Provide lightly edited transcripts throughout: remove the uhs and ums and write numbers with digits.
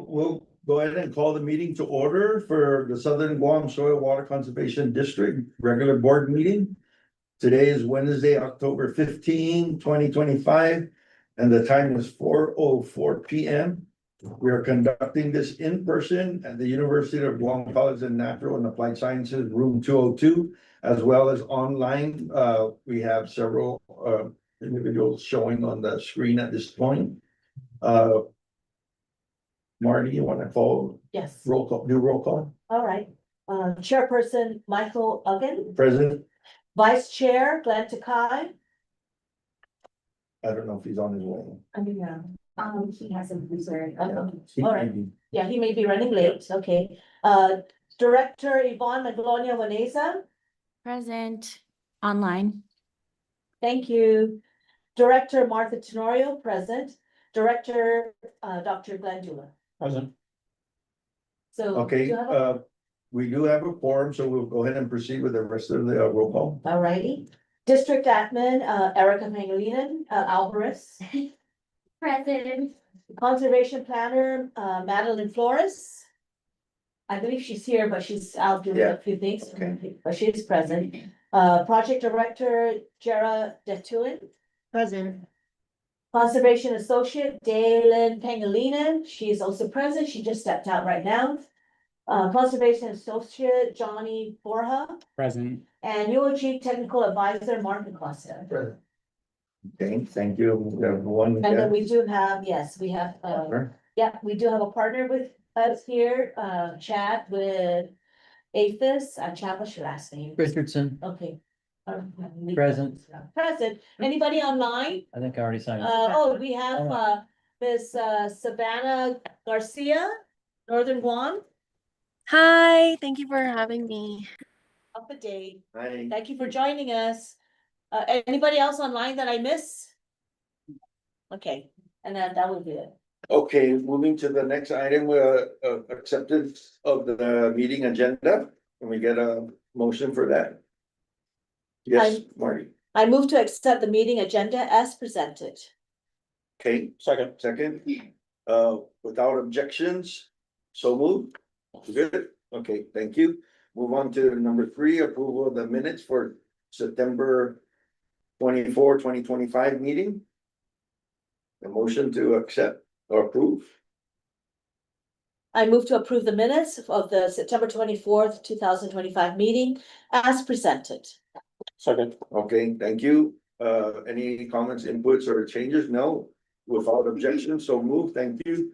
we'll go ahead and call the meeting to order for the Southern Guam Soil Water Conservation District regular board meeting. Today is Wednesday, October 15, 2025, and the time is 4:04 p.m. We are conducting this in person at the University of Guam College of Natural and Applied Sciences, room 202, as well as online. We have several individuals showing on the screen at this point. Marty, you want to call Yes, roll call, do roll call? all right. Chairperson Michael Uggan, President, Vice Chair Glenn Takai. I don't know if he's on his way. I mean, he hasn't reserved. He All may right. be. Yeah, he may be running late, okay. Director Yvonne Maglonia Waneza, Present online. thank you. Director Martha Tenorio, present. Director, Dr. Glenn Dula. Present. So. Okay, do you have a- we do have a quorum, so we'll go ahead and proceed with the rest of the roll call. All righty. District Admin, Erica Pangilinan, Alvarez. Present. Conservation Planner, Madeline Flores. I believe she's here, but she's out doing Yeah. a few things, Okay. but she is present. Project Director, Jera Detulin. Present. Conservation Associate, Dalen Pangilinan, she is also present, she just stepped out right now. Conservation Associate, Johnny Borja, Present. and UOG Technical Advisor, Martin Costa. Present. Okay, thank you. We have one. And then we do have, yes, we have, yeah, we do have a partner with us here, Chad with Aphis, Chad, what's your last name? Richardson, Okay. Present. Present, anybody online? I think I already signed it. Oh, we have, Miss Savannah Garcia, Northern Guam, Hi, thank you for having me. up a date. Hi. Thank you for joining us. Anybody else online that I miss? Okay, and then that would be it. Okay, moving to the next item, acceptance of the meeting agenda. Can we get a motion for that? Yes, Marty. I move to accept the meeting agenda as presented. Okay, second, without objections, so moved. Good, okay, thank you. Move on to number 3, approval of the minutes for September 24, 2025 meeting. The motion to accept or approve. I move to approve the minutes of the September 24th, 2025 meeting as presented. Second. Okay, thank you. Any comments, inputs, or changes? No, without objection, so move, thank you.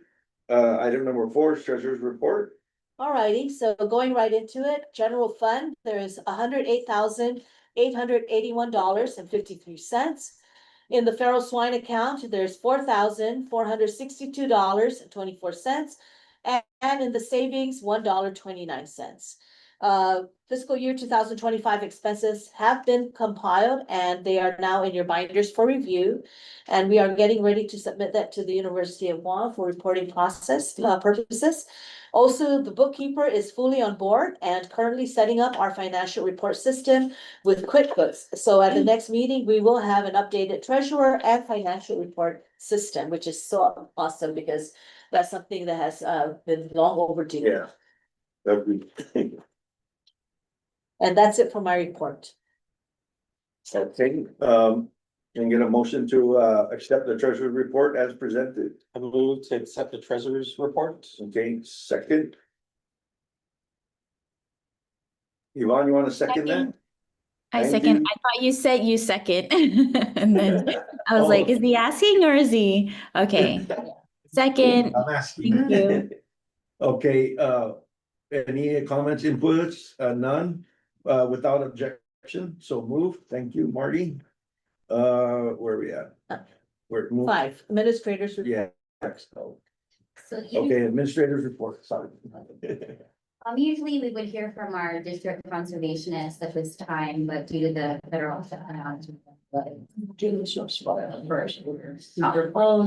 Item number 4, treasurer's report. Alrighty, so going right into it, general fund, there is $108,881.53. In the feral swine account, there's $4,462.24. And in the savings, $1.29. Fiscal year 2025 expenses have been compiled and they are now in your binders for review. And we are getting ready to submit that to the University of Guam for reporting process purposes. Also, the bookkeeper is fully on board and currently setting up our financial report system with QuickBooks. So at the next meeting, we will have an updated treasurer and financial report system, which is so awesome because that's something that has been long overdue. Yeah. That'd be. And that's it for my report. Okay, can get a motion to accept the treasurer's report as presented. I move to accept the treasurer's report. Okay, second. Yvonne, you want to second that? I Thank second. you. I thought you said you second. And then I was Oh. like, is he asking or is he? Okay. Second. I'm asking. Thank you. Okay, any comments, inputs? None, without objection, so move. Thank you, Marty. Where are we at? We're moving. 5, administrators. report. Yeah. So, So okay, administrators report, sorry. usually we would hear from our district conservationist at this time, but due to the federal shutdown. Oh,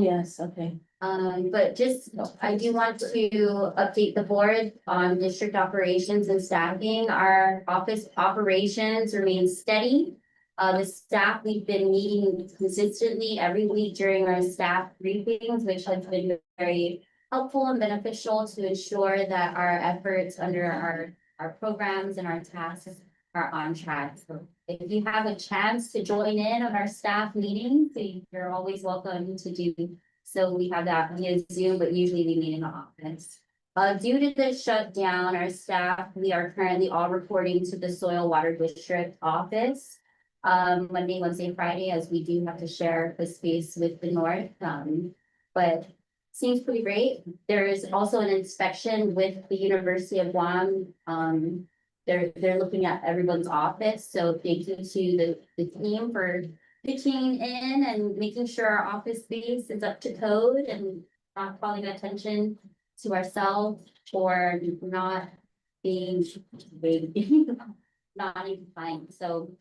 yes, okay. But just, I do want to update the board on district operations and staffing. Our office operations remain steady. The staff, we've been meeting consistently every week during our staff briefings, which has been very helpful and beneficial to ensure that our efforts under our programs and our tasks are on track. So if you have a chance to join in on our staff meetings, you're always welcome to do. So we have that via Zoom, but usually we meet in the office. Due to the shutdown, our staff, we are currently all reporting to the Soil Water District office. Monday, Wednesday, Friday, as we do have to share the space with the North. But seems pretty great. There is also an inspection with the University of Guam. They're looking at everyone's office, so thank you to the team for pitching in and making sure our office space is up to code and not calling attention to ourselves or not being not in compliance. So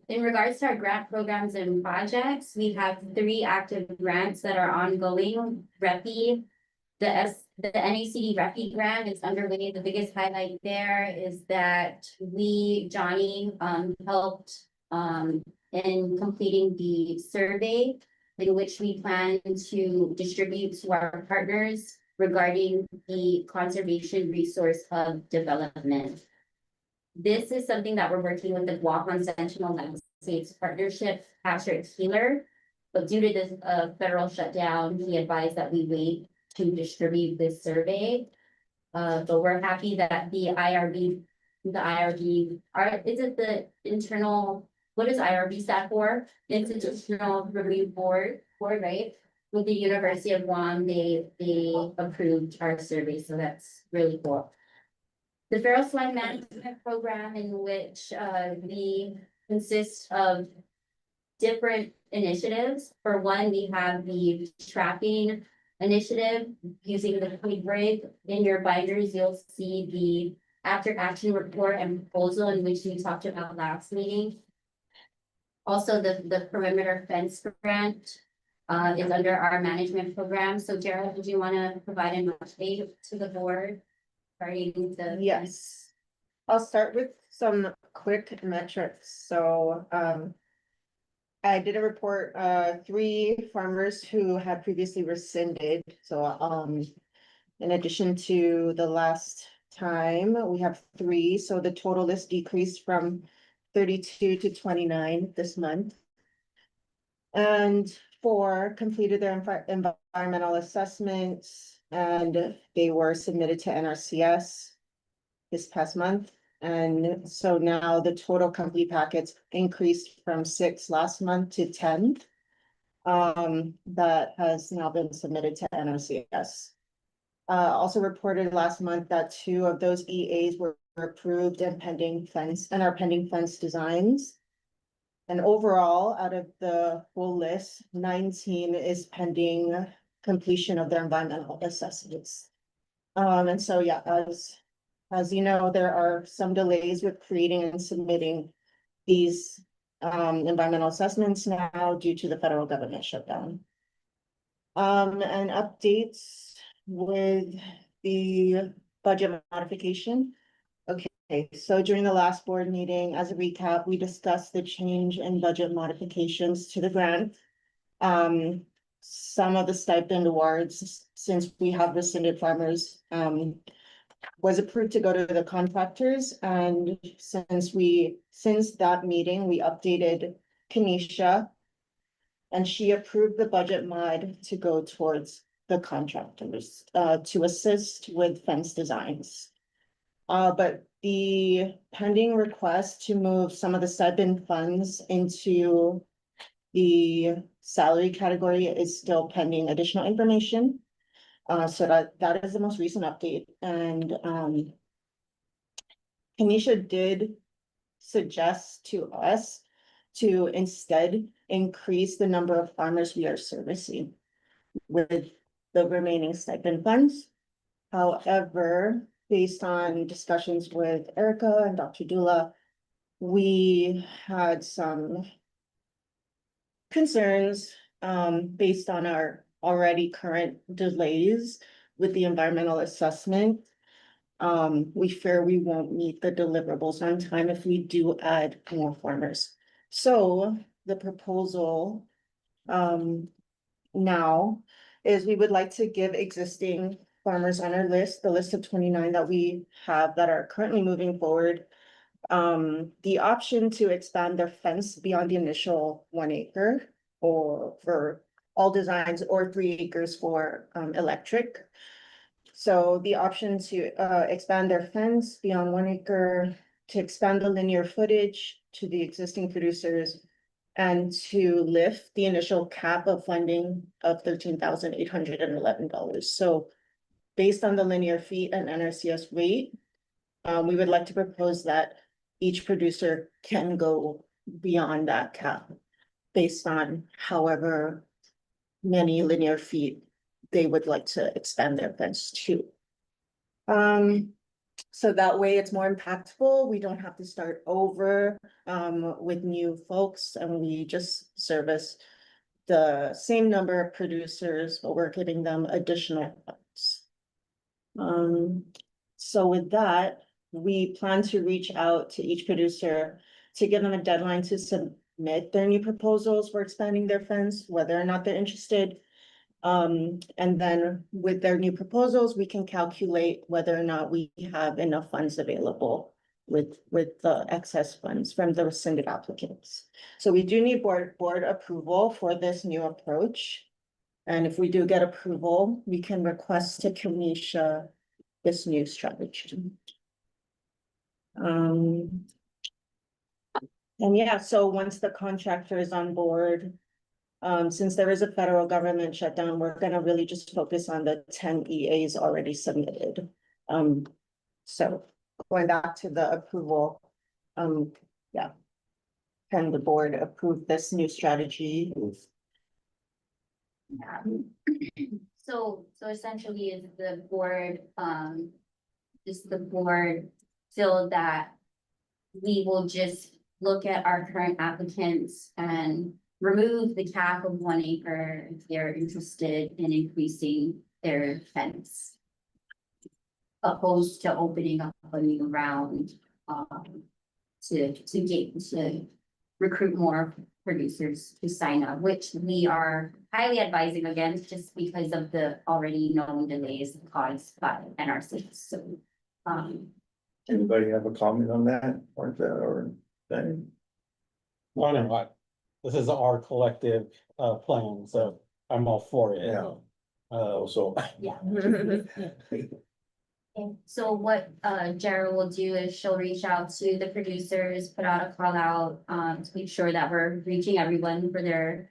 in regards to our grant programs and projects, we have 3 active grants that are ongoing. REPI, the NACD REPI grant is underway. The biggest highlight there is that Johnny, helped in completing the survey in which we plan to distribute to our partners regarding the Conservation Resource Hub development. This is something that we're working with the Guam Sentinel Landscapes Partnership, Patrick Keeler. But due to this federal shutdown, he advised that we wait to distribute this survey. But we're happy that the IRB, is it the internal, what does IRB stand for? Institutional Review Board, right? With the University of Guam, they approved our survey, so that's really cool. The Feral Swine Management Program, in which we consist of different initiatives. For one, we have the trapping initiative using the Quid Rig. In your binders, you'll see the after action report and proposal in which we talked about last meeting. Also, the perimeter fence grant is under our management program. So Gerald, did you want to provide an update to the board? Yes, I'll start with some quick metrics. So, I did a report, 3 farmers who had previously rescinded. So, in addition to the last time, we have 3. So the total list decreased from 32 to 29 this month. And 4 completed their environmental assessments, and they were submitted to NRCS this past month. And so now the total complete packets increased from 6 last month to 10. That has now been submitted to NRCS. Also reported last month that 2 of those EAs were approved and are pending fence designs. And overall, out of the full list, 19 is pending completion of their environmental assessments. And so, yeah, as you know, there are some delays with creating and submitting these environmental assessments now due to the federal government shutdown. And updates with the budget modification. Okay, so during the last board meeting, as a recap, we discussed the change in budget modifications to the grant. Some of the stipend awards, since we have rescinded farmers, was approved to go to the contractors. And since that meeting, we updated Kenesha, and she approved the budget mod to go towards the contractors, to assist with fence designs. But the pending request to move some of the stipend funds into the salary category is still pending additional information. So that is the most recent update. And Kenesha did suggest to us to instead increase the number of farmers we are servicing with the remaining stipend funds. However, based on discussions with Erica and Dr. Dula, we had some concerns based on our already current delays with the environmental assessment. We fear we won't meet the deliverables on time if we do add more farmers. So the proposal now is we would like to give existing farmers on our list, the list of 29 that we have that are currently moving forward. The option to expand their fence beyond the initial 1 acre or for all designs or 3 acres for electric. So the option to expand their fence beyond 1 acre, to expand the linear footage to the existing producers, and to lift the initial cap of funding of $13,811. So based on the linear feet and NRCS rate, we would like to propose that each producer can go beyond that cap based on however many linear feet they would like to expand their fence to. So that way it's more impactful. We don't have to start over with new folks, and we just service the same number of producers, but we're giving them additional funds. So with that, we plan to reach out to each producer to give them a deadline to submit their new proposals for expanding their fence, whether or not they're interested. And then with their new proposals, we can calculate whether or not we have enough funds available with the excess funds from the rescinded applicants. So we do need board approval for this new approach. And if we do get approval, we can request to Kamisha this new strategy. And yeah, so once the contractor is on board, since there is a federal government shutdown, we're gonna really just focus on the 10 EAs already submitted. So going back to the approval, yeah. Can the board approve this new strategy? So essentially is the board, does the board feel that we will just look at our current applicants and remove the cap of 1 acre if they're interested in increasing their fence? Opposed to opening up a new round, to recruit more producers to sign up, which we are highly advising against just because of the already known delays caused by NRC. So, Anybody have a comment on that, Martha, or then? I don't know what, this is our collective plan, so I'm all for it. Yeah. So. yeah. Okay, so what Gerald will do is she'll reach out to the producers, put out a call out to make sure that we're reaching everyone for their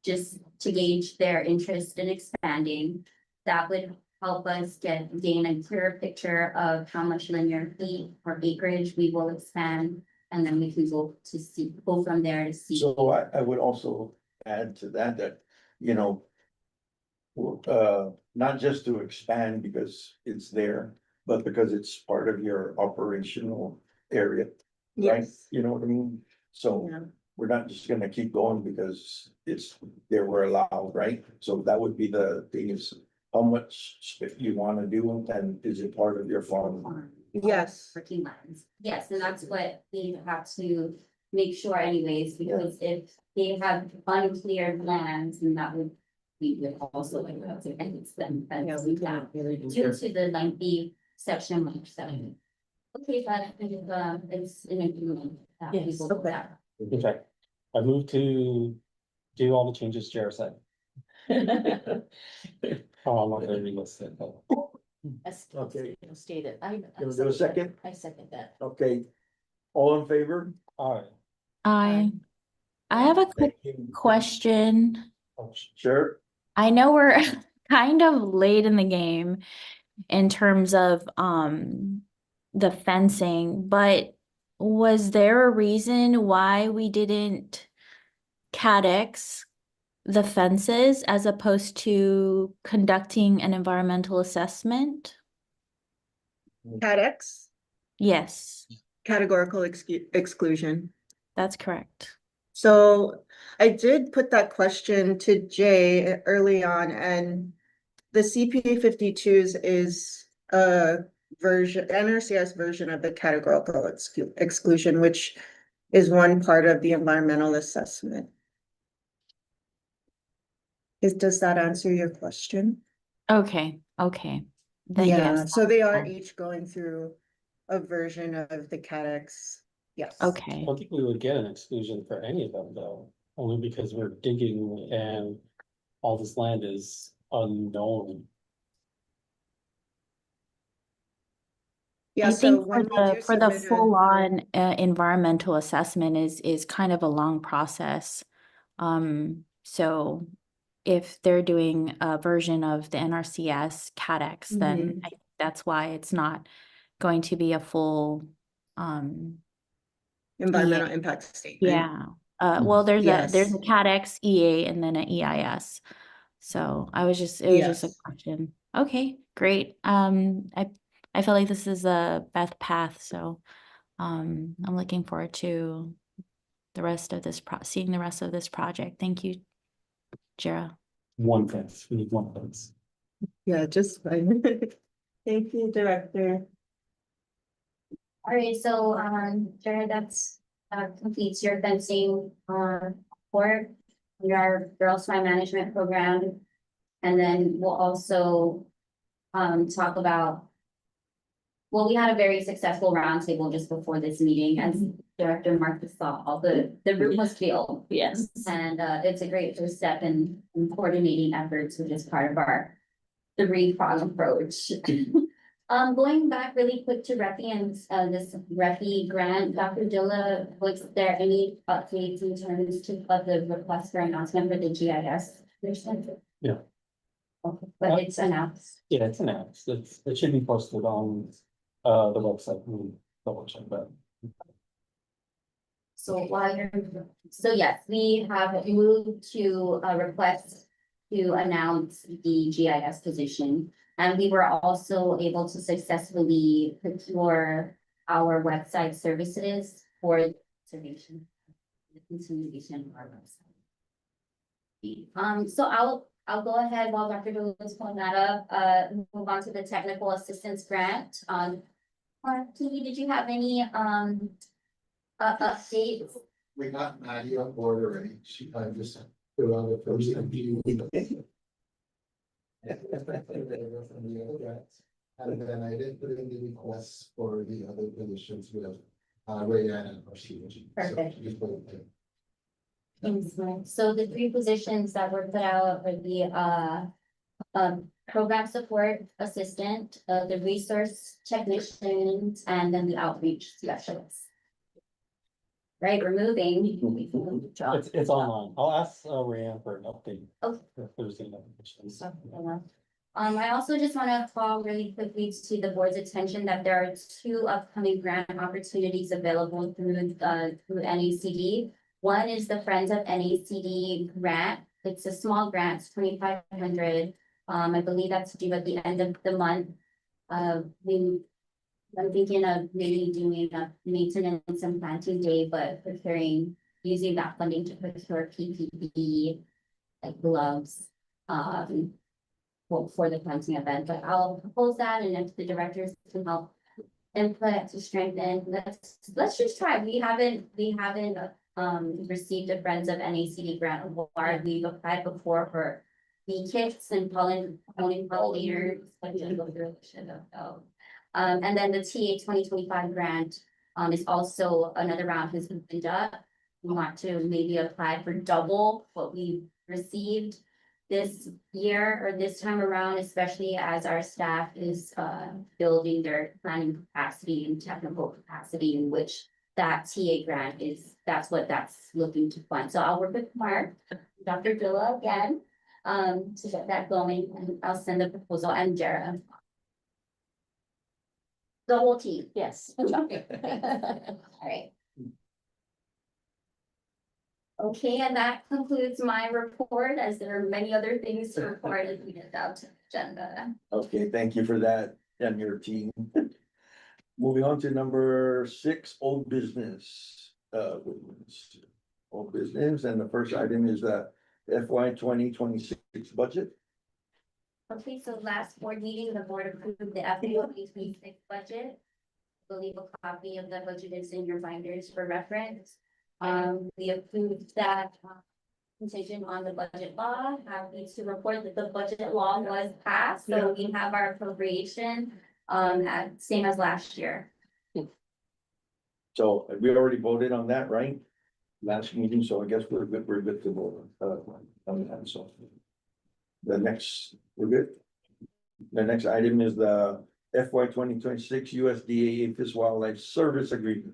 just to gauge their interest in expanding. That would help us gain a clearer picture of how much linear feet or acreage we will expand, and then we can go from there to see. So I would also add to that, you know, not just to expand because it's there, but because it's part of your operational area, right? Yes. You know what I mean? So Yeah. we're not just gonna keep going because they were allowed, right? So that would be the thing is how much you wanna do and is it part of your farm? Yes. Working lines, yes, and that's what we have to make sure anyways, because if they have uncleared lands, then that would. We would also like to against them, Yeah, we have due to the lengthy section like 7. Okay, but I think it's in agreement. That we Yes, will do okay. that. Okay, I move to do all the changes Jared said. Oh, I'm not gonna relist it. Okay. Stated. You wanna do a second? I second that. Okay, all in favor? All right. I have a quick Thank you. question. Sure. I know we're kind of late in the game in terms of the fencing, but was there a reason why we didn't CADX the fences as opposed to conducting an environmental assessment? CADX, Yes, categorical exclusion. that's correct. So I did put that question to Jay early on, and the CPA 52s is a version, NRCS version of the categorical exclusion, which is one part of the environmental assessment. Does that answer your question? Okay, okay. Then Yeah, yes. so they are fine. each going through a version of the CADX. Yes. I Okay, don't think we would get an exclusion for any of them though, only because we're digging and all this land is unknown. Yeah, I so think when we do for the submit a. full-on environmental assessment is kind of a long process. So if they're doing a version of the NRCS CADX, then I think that's why it's not going to be a full, Environmental impact statement. yeah. Well, there's Yes. a CADX EA and then an EIS. So it was just a Yes. question. Okay, great. I feel like this is a best path, so I'm looking forward to the rest of this seeing the rest of this project. Thank you, Jira. One fence, we need one fence. Yeah, just fine. Thank you, Director. All right, so, Jared, that's, completes your fencing, work. We are Girls Swim Management Program. And then we'll also, talk about. Well, we had a very successful roundtable just before this meeting, as Director Marcus saw, all the room was filled. Yes. And, it's a great first step in coordinating efforts, which is part of our three-prong approach. Going back really quick to Refi and this Refi grant, Dr. Dilla, was there any updates in terms of the request for announcement for the GIS? Yeah. Okay, but it's announced. Yeah, it's announced, it should be posted on, the website, we double check that. So so yes, we have moved to a request to announce the GIS position. And we were also able to successfully procure our website services for conservation. The continuation of our website. So I'll go ahead while Dr. Dula is pulling that up, move on to the technical assistance grant. Kiki, did you have any, updates? We got Nadia on board already. She kind of just threw out the first few. And then I did put in the requests for the other positions with Rayanne and Rashid. Perfect. So just put it there. So the three positions that were put out are the program support assistant, the resource technicians, and then the outreach specialist. Right, we're moving. It's online, I'll ask Rayanne for an update. Okay. If there's any notifications. I also just want to call really quickly to the board's attention that there are two upcoming grant opportunities available through NACD. One is the Friends of NACD grant. It's a small grant, it's $2,500. I believe that's due at the end of the month. I'm thinking of maybe doing a maintenance and planting day, but using that funding to procure PPE, like gloves, for the planting event, but I'll propose that, and if the directors can help input to strengthen, let's just try. We haven't received a Friends of NACD grant award. We've applied before for bee kits and pollinators. And then the TA 2025 grant is also another round has been done. We want to maybe apply for double what we received this year or this time around, especially as our staff is building their planning capacity and technical capacity, in which that TA grant that's what that's looking to fund. So I'll work with Mark, Dr. Dilla again, to get that going, and I'll send the proposal, and Jara. The whole team. Yes. All right. Okay, and that concludes my report, as there are many other things to report as we get down to the agenda. Okay, thank you for that and your team. Moving on to number 6, old business. Old business, and the first item is the FY 2026 budget. Okay, so last board meeting, the board approved the FY 2026 budget. I believe a copy of the budget is in your binders for reference. We approved that contingent on the budget law. Happy to report that the budget law was passed, so we have our appropriation, at, same as last year. So we already voted on that, right? Last meeting, so I guess we're good to vote, on that, so. The next, we're good. The next item is the FY 2026 USDA Fish Wildlife Service Agreement.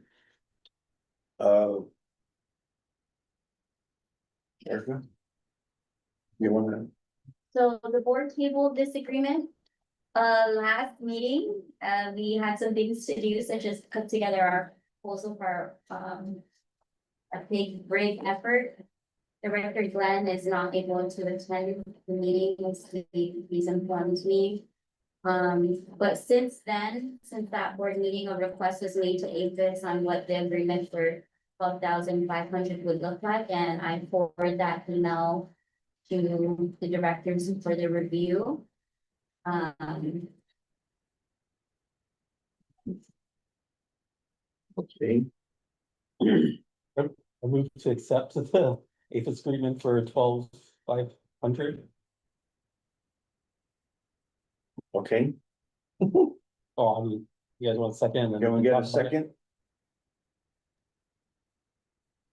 Erica? You wanna, So the board tabled this agreement. Last meeting, we had some things to do, such as put together our proposal for, a big rig effort. Director Glenn is not able to attend the meeting, he's informed me. But since then, since that board meeting, a request was made to APHIS on what the agreement for 12,500 would look like, and I forwarded that email to the directors for the review. okay, I move to accept the APHIS agreement for 12,500. okay, You guys want a second? and can we then get talk a about it? second?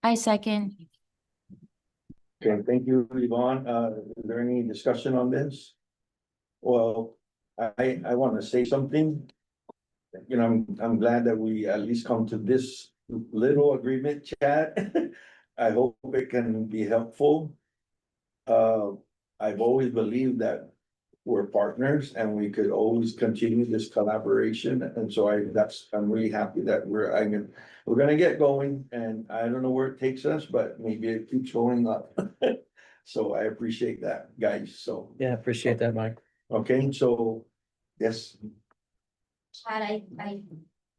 I second. Okay, thank you, Yvonne. Is there any discussion on this? Well, I wanna say something. You know, I'm glad that we at least come to this little agreement, Chad. I hope it can be helpful. I've always believed that we're partners and we could always continue this collaboration. And so I'm really happy that we're gonna get going, and I don't know where it takes us, but maybe it keeps going up. So I appreciate that, guys. So, Yeah, appreciate that, Mike. okay, so, yes, Chad,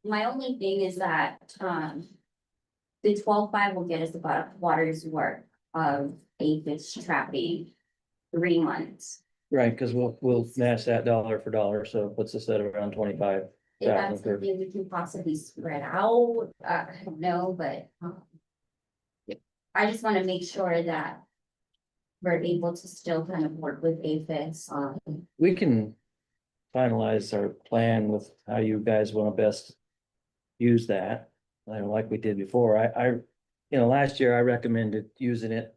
my only thing is that, the 12,500 will get us about a quarter's worth of APHIS trapping, 3 months. Right, because we'll match that dollar for dollar, so it puts us at around 25. If that's Okay. something we can possibly spread out, I don't know, but, I just wanna make sure that we're able to still kind of work with APHIS on. We can finalize our plan with how you guys want to best use that. Like we did before, last year I recommended using it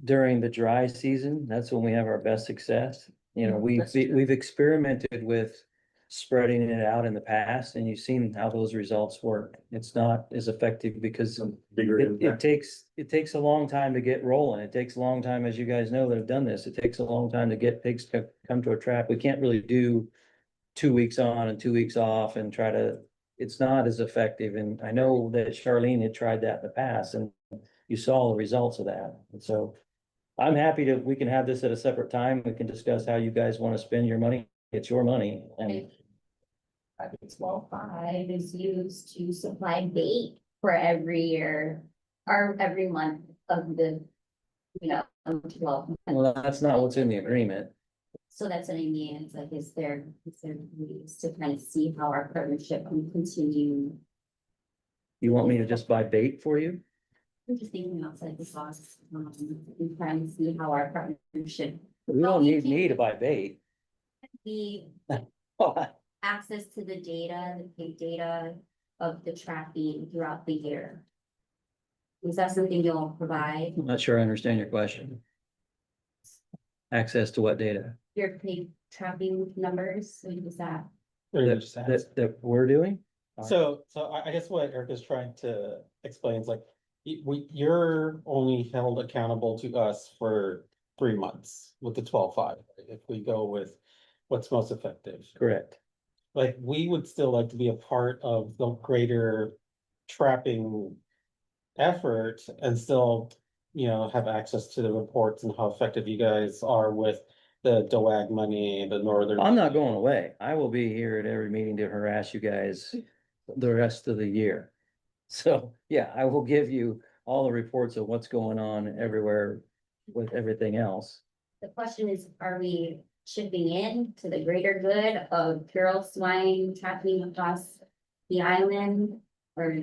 during the dry season. That's when we have our best success. We've experimented with spreading it out in the past, and you've seen how those results work. It's not as effective because some bigger it impact. takes a long time to get rolling. It takes a long time, as you guys know that have done this, it takes a long time to get pigs to come to a trap. We can't really do 2 weeks on and 2 weeks off and it's not as effective. And I know that Charlene had tried that in the past, and you saw the results of that. And so I'm happy we can have this at a separate time. We can discuss how you guys want to spend your money. It's your money, and 12,500 is used to supply bait for every year or every month of the, 12. well, that's not what's in the agreement. So that's what I mean, it's like, is there ways to kind of see how our partnership can continue? You want me to just buy bait for you? I'm just thinking outside the box, and trying to see how our partnership. We don't need me to buy bait. The access to the data, the big data of the tracking throughout the year. Is that something you'll provide? I'm not sure I understand your question. Access to what data? Your pig trapping numbers, so is that? Or you That, just ask. that we're doing? So I guess what Erica's trying to explain is like, you're only held accountable to us for 3 months with the 12,500, if we go with what's most effective. Correct. Like, we would still like to be a part of the greater trapping effort and still, have access to the reports and how effective you guys are with the DOAG money, the northern. I'm not going away. I will be here at every meeting to harass you guys the rest of the year. So, yeah, I will give you all the reports of what's going on everywhere with everything else. The question is, are we chipping in to the greater good of feral swine trapping across the island? Or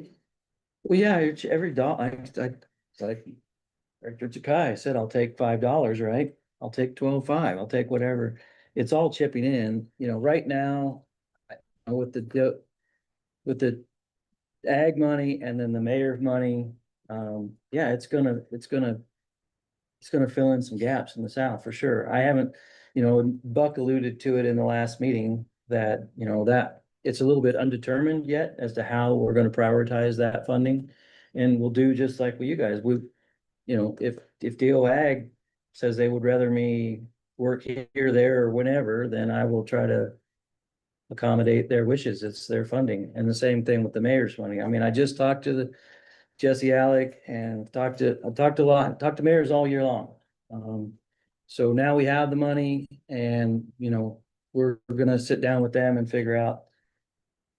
Well, yeah, every dog, Director Takai said, I'll take $5, right? I'll take 12.5, I'll take whatever. It's all chipping in, you know, right now. With with the ag money and then the mayor's money, yeah, it's gonna fill in some gaps in the south for sure. I haven't, you know, Buck alluded to it in the last meeting that, you know, that it's a little bit undetermined yet as to how we're gonna prioritize that funding. And we'll do just like with you guys, you know, if DO Ag says they would rather me work here, there, or whenever, then I will try to accommodate their wishes. It's their funding. And the same thing with the mayor's funding. I mean, I just talked to the Jesse Alec and I talked to mayors all year long. So now we have the money and, you know, we're gonna sit down with them and figure out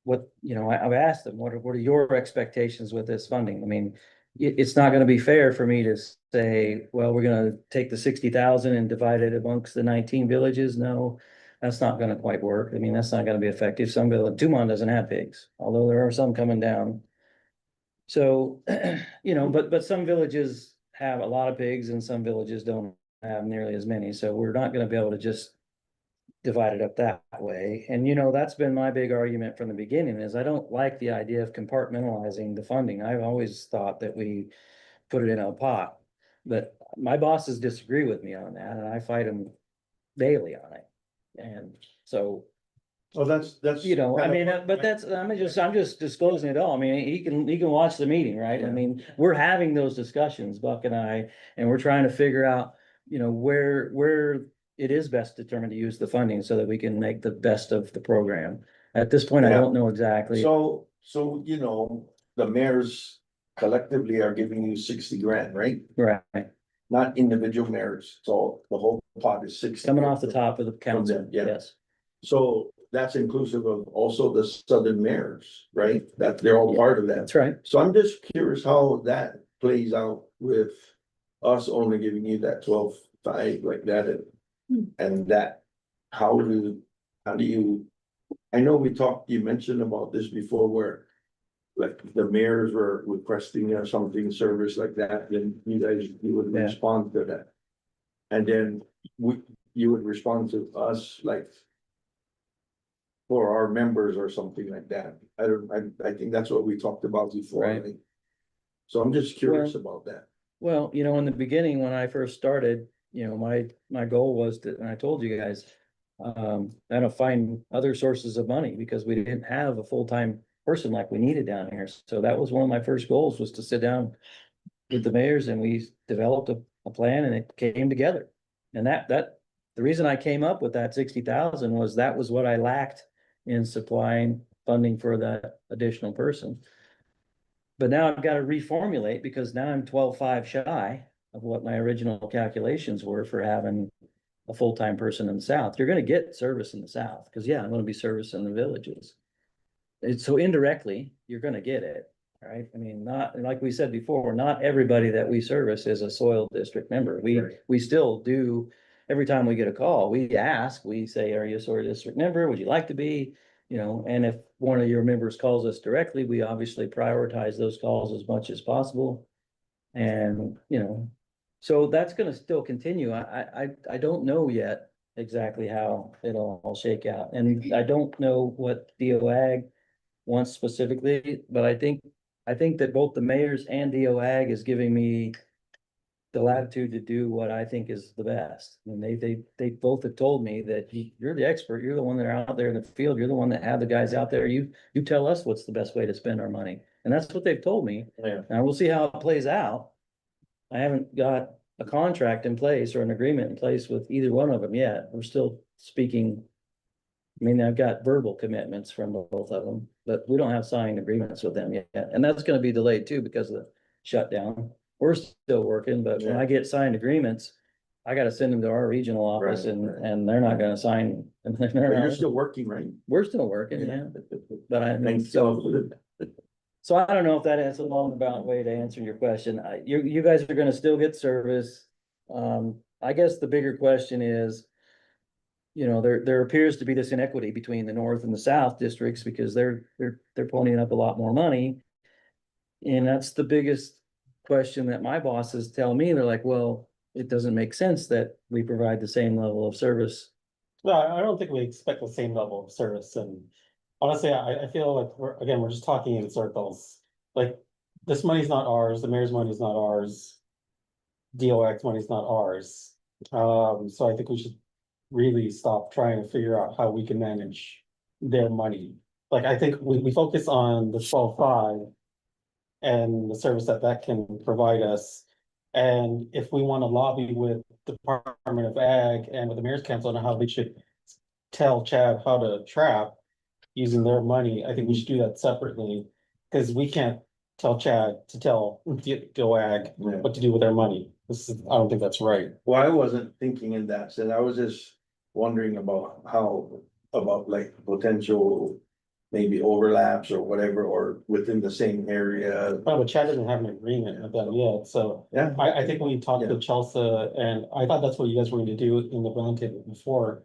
what, you know, I've asked them, what are your expectations with this funding? I mean, it's not gonna be fair for me to say, well, we're gonna take the 60,000 and divide it amongst the 19 villages. No, that's not gonna quite work. I mean, that's not gonna be effective. Some village, Dumont doesn't have pigs, although there are some coming down. So, you know, but some villages have a lot of pigs and some villages don't have nearly as many. So we're not gonna be able to just divide it up that way. And you know, that's been my big argument from the beginning is I don't like the idea of compartmentalizing the funding. I've always thought that we put it in a pot. But my bosses disagree with me on that and I fight them daily on it. And so, Well, that's. you know, I kind of- mean, but that's, I'm just disclosing it all. I mean, he can watch the meeting, right? I mean, we're having those discussions, Buck and I, and we're trying to figure out, you know, where it is best determined to use the funding so that we can make the best of the program. At this point, I Yeah. don't know exactly. So, you know, the mayors collectively are giving you 60 grand, right? Right, Not individual mayors, so the whole pot is 60. coming off the top of the council, them, yeah. yes. So that's inclusive of also the southern mayors, right? That they're all part of that. That's right. So I'm just curious how that plays out with us only giving you that 12.5 like that and that, how do you? I know you mentioned about this before where like the mayors were requesting something service like that, then you would Yeah. respond to that. And then you would respond to us like for our members or something like that. I think that's what we talked about before. Right. Right? So I'm just curious about that. Well, you know, in the beginning, when I first started, you know, my goal was to, and I told you guys, to find other sources of money because we didn't have a full-time person like we needed down here. So that was one of my first goals was to sit down with the mayors and we developed a plan and it came together. And that, the reason I came up with that 60,000 was that was what I lacked in supplying funding for that additional person. But now I've got to reformulate because now I'm 12.5 shy of what my original calculations were for having a full-time person in the south. You're gonna get service in the south, because yeah, I'm gonna be servicing the villages. It's so indirectly, you're gonna get it, right? I mean, not, like we said before, not everybody that we service is a soil district member. Right. We still do, every time we get a call, we ask, we say, are you a soil district member? Would you like to be? You know, and if one of your members calls us directly, we obviously prioritize those calls as much as possible. And, you know, so that's gonna still continue. I don't know yet exactly how it'll all shake out. And I don't know what DO Ag wants specifically, but I think that both the mayors and DO Ag is giving me the latitude to do what I think is the best. And they both have told me that you're the expert, you're the one that are out there in the field, you're the one that have the guys out there. You tell us what's the best way to spend our money. And that's what they've told me. Yeah. Now we'll see how it plays out. I haven't got a contract in place or an agreement in place with either one of them yet. We're still speaking. I mean, I've got verbal commitments from both of them, but we don't have signed agreements with them yet. And that's gonna be delayed too because of the shutdown. We're still working, but when I get signed agreements, I gotta send them to our regional office Right, and, right. and they're not gonna sign. And they're But you're not- still working, right? We're still working, yeah, but I mean, Thanks. so I don't know if that is a long about way to answer your question. You guys are gonna still get service. I guess the bigger question is, you know, there appears to be this inequity between the north and the south districts because they're ponying up a lot more money. And that's the biggest question that my bosses tell me. They're like, well, it doesn't make sense that we provide the same level of service. No, I don't think we expect the same level of service, and honestly, I feel like we're just talking in circles. Like, this money's not ours, the mayor's money's not ours. DOX money's not ours, so I think we should really stop trying to figure out how we can manage their money. Like, I think we focus on the 12.5 and the service that can provide us. And if we want to lobby with the Department of Ag and with the Mayor's Council on how they should tell Chad how to trap using their money, I think we should do that separately. Because we can't tell Chad to tell DOAG Yeah. what to do with their money. I don't think that's right. Well, I wasn't thinking in that sense. I was just wondering about about like potential maybe overlaps or whatever, or within the same area. But Chad doesn't have an agreement with them yet, so Yeah. I think we talked Yeah. to Chelsea, and I thought that's what you guys were going to do in the roundtable before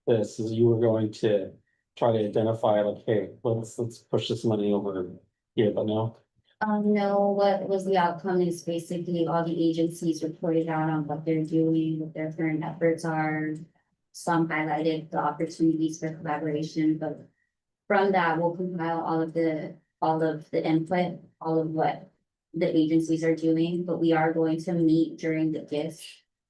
this, is you were going to try to identify like, hey, let's push this money over here, but no. No, what was the outcome is basically all the agencies reported out on what they're doing, what their current efforts are. Some highlighted the opportunities for collaboration, but from that, we'll compile all of the input, all of what the agencies are doing, but we are going to meet during the GIST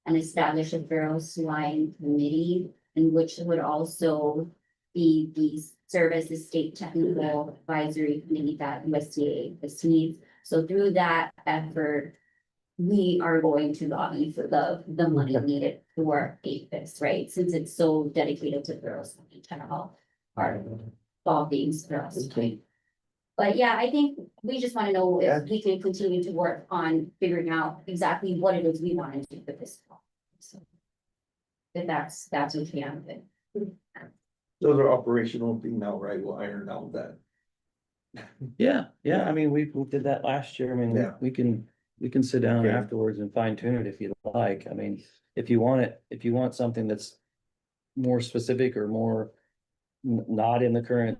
and establish a thorough swine committee, in which would also be the services state technical advisory committee that USDA needs. So through that effort, we are going to lobby for the money needed for APHIS, right? Since it's so dedicated to girls in general, are all things for us. But yeah, I think we just want to know if we can continue to work on figuring out exactly what it is we want to do with this. So if that's what we have been. Those are operational thing now, right? We'll iron out that. Yeah, I mean, we did that last year. I mean, Yeah. we can sit down Okay. afterwards and fine tune it if you like. I mean, if you want something that's more specific or more not in the current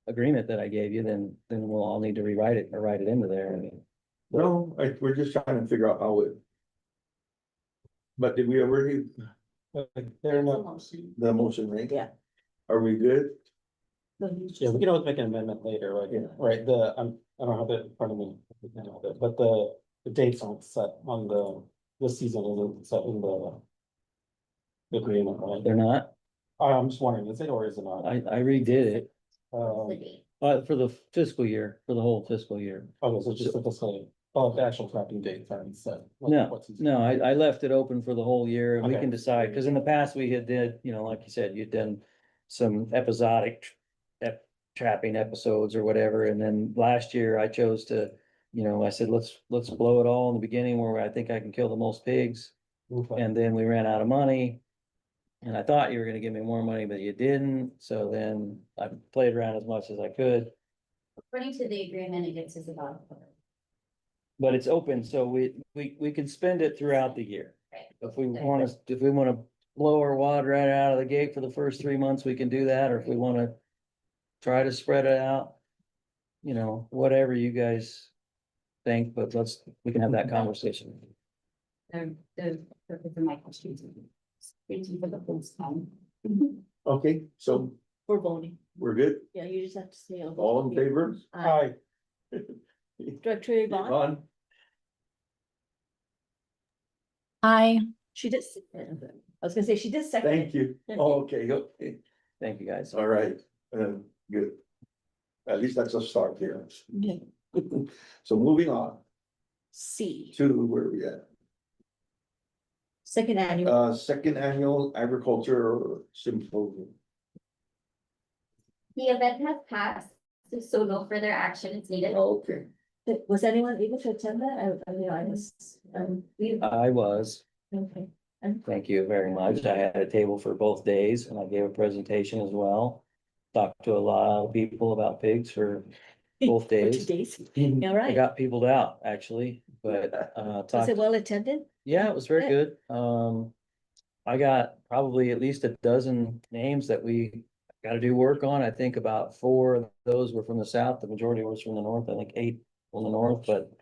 agreement that I gave you, then we'll all need to rewrite it or write it into there. I mean, No, we're just trying to figure out how it. But did we already, They're not, the motion, right? Yeah. Are we good? yeah, we can always make an amendment later, like, Yeah. right, I don't have it in front of me. But the dates aren't set on this season isn't set in the agreement, right? they're not, I'm just wondering, is it or is it not? I redid it, Um, for the fiscal year, for the whole fiscal year. okay, so just the same, the actual trapping dates aren't set. like No, what season. no, I left it open for the whole year and we Okay. can decide, because in the past we had did, like you said, you'd done some episodic trapping episodes or whatever, and then last year I chose to, I said, let's blow it all in the beginning where I think I can kill the most pigs, Okay. and then we ran out of money. And I thought you were gonna give me more money, but you didn't, so then I played around as much as I could. According to the agreement, it gets us about. But it's open, so we can spend it throughout the year. If we wanna blow our wad right out of the gate for the first 3 months, we can do that, or if we wanna try to spread it out. Whatever you guys think, but we can have that conversation. The purpose of my questions. Thank you for the full time. Okay, so We're voting. we're good? Yeah, you just have to say. All in favor? Hi, Director Yvonne, On, I, she did, I was gonna say, she did second. thank you. Okay, Thank you, guys. all right, good. At least that's a start here. Yeah. So moving on C, to where we at? second annual. Second annual agriculture symposium. The event has passed, so no further action is needed. Okay. Was anyone able to attend that? I was, I was, okay. thank you very much. I had a table for both days and I gave a presentation as well. Talked to a lot of people about pigs for both For 2 days. days. I right. got peopled out, actually, but, Was talked, it well attended? yeah, it was very good. I got probably at least a dozen names that we gotta do work on. I think about 4 of those were from the south. The majority was from the north. I think 8 from the north, but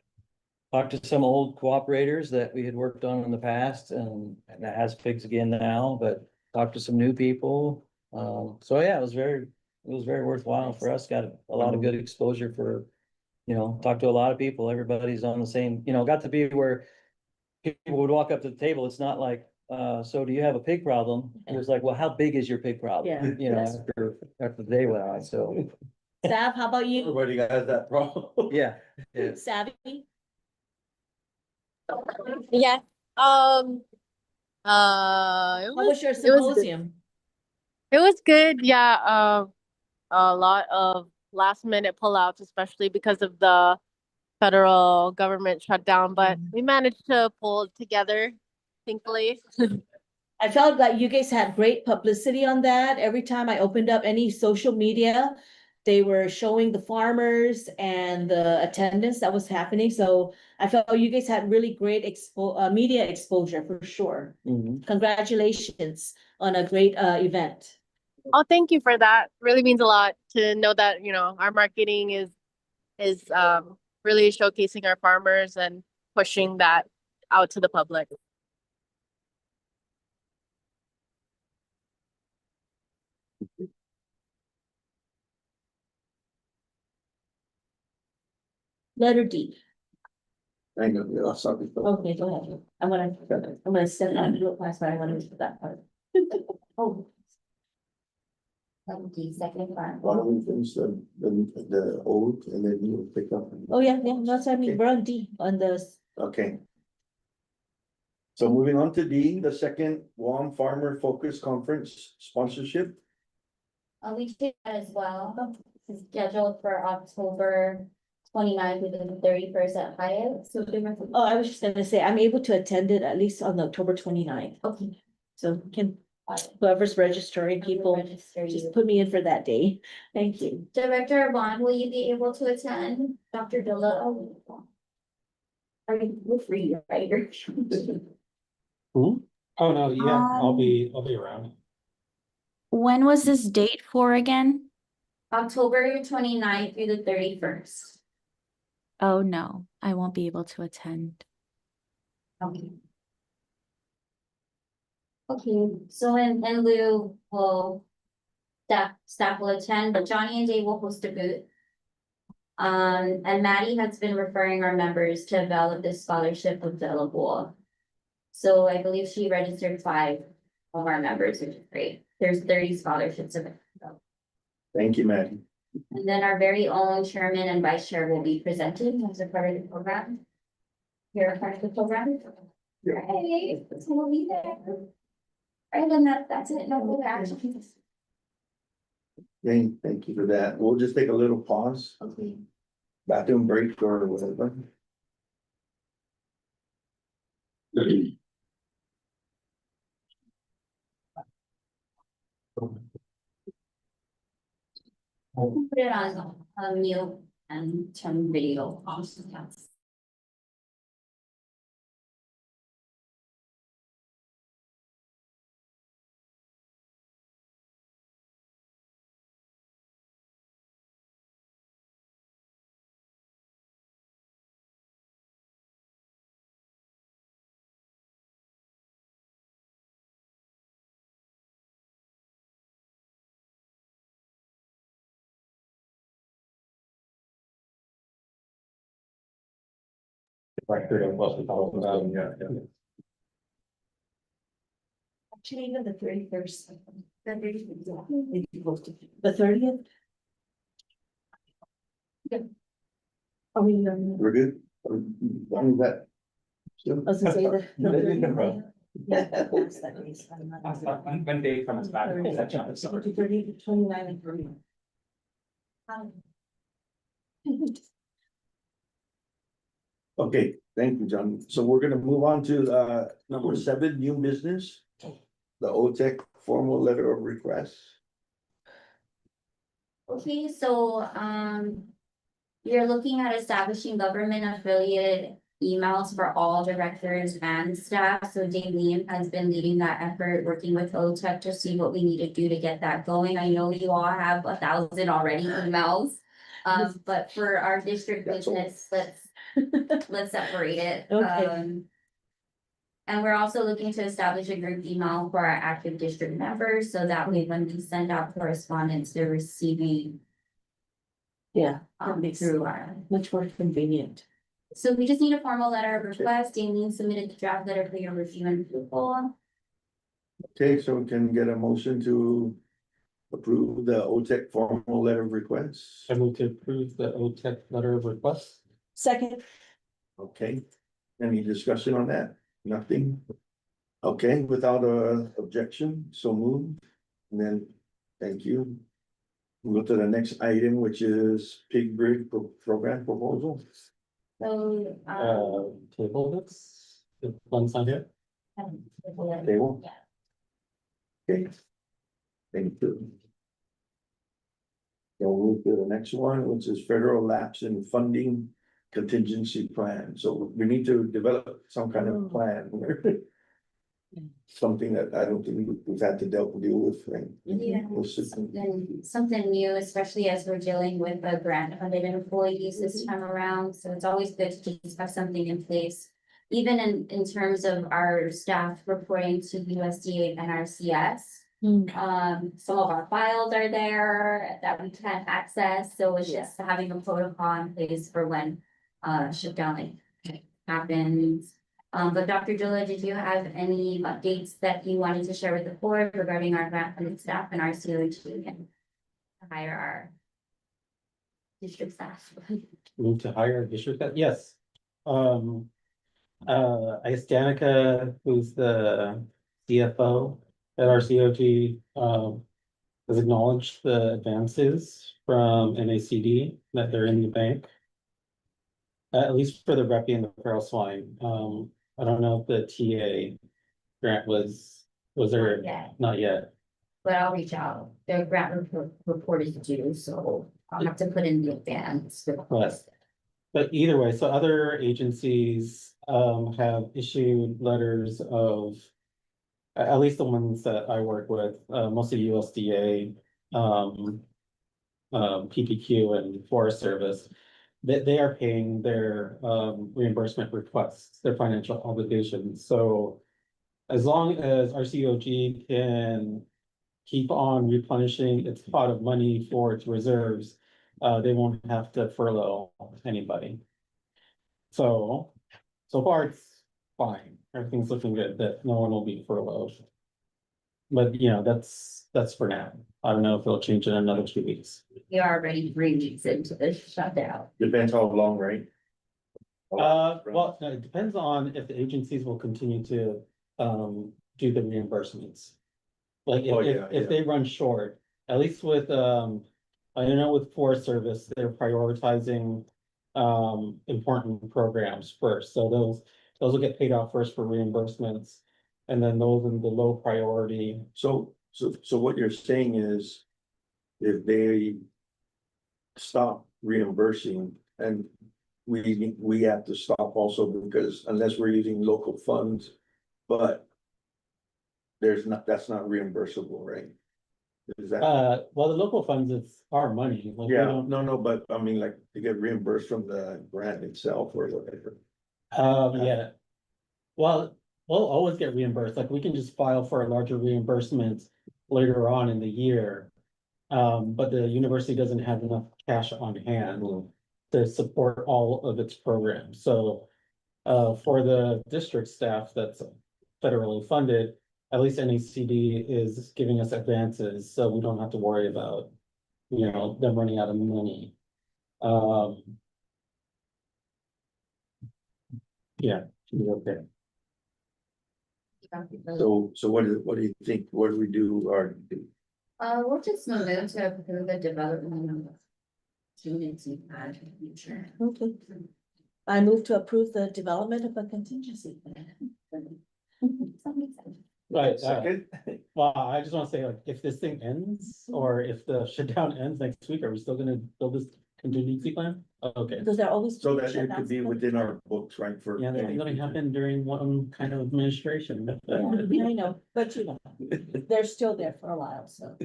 talked to some old cooperators that we had worked on in the past and that has pigs again now, but talked to some new people. So yeah, it was very worthwhile for us. Got a lot of good exposure for, talked to a lot of people. Everybody's on the same, got to be where people would walk up to the table. It's not like, so do you have a pig problem? It was like, well, how big is your pig problem? Yeah. You know, after the day went on, so, Sav, how about you? Everybody has that problem. yeah. Savvy? Yeah. It How was your it was good. symposium? It was good. Yeah. A lot of last minute pullouts, especially because of the federal government shutdown, but we managed to pull it together, thankfully. I felt like you guys had great publicity on that. Every time I opened up any social media, they were showing the farmers and the attendance that was happening. So I felt you guys had really great media exposure for sure. Mhm. Congratulations on a great event. Oh, thank you for that. Really means a lot to know that, our marketing is really showcasing our farmers and pushing that out to the public. Letter D. Hang on, yeah, sorry. Okay, go ahead. I'm gonna send that real fast, but I want to read that part. Oh, The second part. Why don't we finish the old and then you pick up? oh yeah, that's what I mean. We're on D on the, Okay. So moving on to D, the second Guam Farmer Focus Conference sponsorship. We did that as well. It's scheduled for October 29th to the 31st at Hyatt. So oh, I was just gonna say, I'm able to attend it at least on October 29th. okay. So can, whoever's registering people, Register just you. put me in for that day. Thank you. Director Bond, will you be able to attend? Dr. Dilla? Are you free, right? Oh, no, yeah, I'll be around. When was this date for again? October 29th through the 31st. Oh, no, I won't be able to attend. Okay. Okay, so in lieu, staff will attend, but Johnny and Dave will host a booth. And Maddie has been referring our members to avail of this scholarship available. So I believe she registered 5 of our members, which is great. There's 30 scholarships available. Thank you, Maddie. And then our very own chairman and vice chair will be presented as a part of the program. You're a part of the program? Yeah. Hey, so we'll be there. Right, and that's it, no further actions. Thank you for that. We'll just take a little pause, Okay. bathroom break or whatever. Put it on mute and turn video off. Yes. Actually, even the 31st. The 30th? Are we, We're good? When is that? I was gonna say the. No, they can run. Yeah, that's that is, I'm not- When Dave comes back. 30, 29 and 30. Okay, thank you, John. So we're gonna move on to number 7, new business. The OTEC formal letter of request. Okay, so, you're looking at establishing government affiliated emails for all directors and staff. So Dave Liam has been leading that effort, working with OTEC to see what we need to do to get that going. I know you all have 1,000 already emails. But for our district That's all. business, let's let's separate it. Okay. And we're also looking to establish a group email for our active district members, so that way when we send out correspondence, they're receiving Yeah, that makes it through our. much more convenient. So we just need a formal letter of request. Damien submitted the draft letter for your review and approval. Okay, so we can get a motion to approve the OTEC formal letter of request. I move to approve the OTEC letter of request. Second, Okay, any discussion on that? Nothing? Okay, without a objection, so moved. And then, thank you. We'll go to the next item, which is pig breed program proposal. So, Table this, the funds on here. Table. Yeah. Okay. Thank you. So we'll move to the next one, which is federal lapse in funding contingency plan. So we need to develop some kind of plan. Something that I don't think we've had to deal with, right? Yeah, something new, especially as we're dealing with a grant funded employees this time around, so it's always good to just have something in place. Even in terms of our staff reporting to USDA and NRCS. Some of our files are there that we can't access, so it's just having a protocol in place for when shutdown happens. But Dr. Jula, did you have any updates that you wanted to share with the board regarding our grant funded staff and our COG and hire our district staff? Move to hire district, yes. I guess Danica, who's the CFO at our COG, has acknowledged the advances from NACD that they're in the bank. At least for the Reppy and the feral swine. I don't know if the TA grant was there, Yeah, not yet. but I'll reach out. Their grant report is due, so I'll have to put in the advance request. But either way, so other agencies have issued letters of, at least the ones that I work with, mostly USDA, PPQ and Forest Service. They are paying their reimbursement requests, their financial obligations, so. As long as our COG can keep on replenishing its pot of money for its reserves, they won't have to furlough anybody. So far it's fine, everything's looking good, that no one will be furloughed. But you know, that's for now, I don't know if it'll change in another 2 weeks. We are already 3 weeks into this shutdown. Depends how long, right? Well, no, it depends on if the agencies will continue to do the reimbursements. Like Oh, if yeah, if they run short, at least with I know with Forest Service, they're prioritizing important programs first, so those will get paid out first for reimbursements. And then those in the low priority. So what you're saying is, if they stop reimbursing, and we have to stop also, because unless we're using local funds, but that's not reimbursable, right? Is that? Well, the local funds, it's our money. Like, we Yeah, don't- no, but I mean, like, to get reimbursed from the grant itself or whatever. Yeah. Well, we'll always get reimbursed, like we can just file for a larger reimbursement later on in the year. But the university doesn't have enough cash on hand to support all of its programs, so. For the district staff that's federally funded, at least NACD is giving us advances, so we don't have to worry about, you know, them running out of money. Yeah, should be okay. So what do you think? What do we do or do? We'll just move to approve the development of community plan for the future. okay. I move to approve the development of a contingency plan. Right, Second? well, I just wanna say, like, if this thing ends, or if the shutdown ends next week, are we still gonna build this contingency plan? Okay, Because they're always. So that it could be within our books, right, for. yeah, that's gonna happen during one kind of administration. Yeah, I know, but you know, they're still there for a while, so.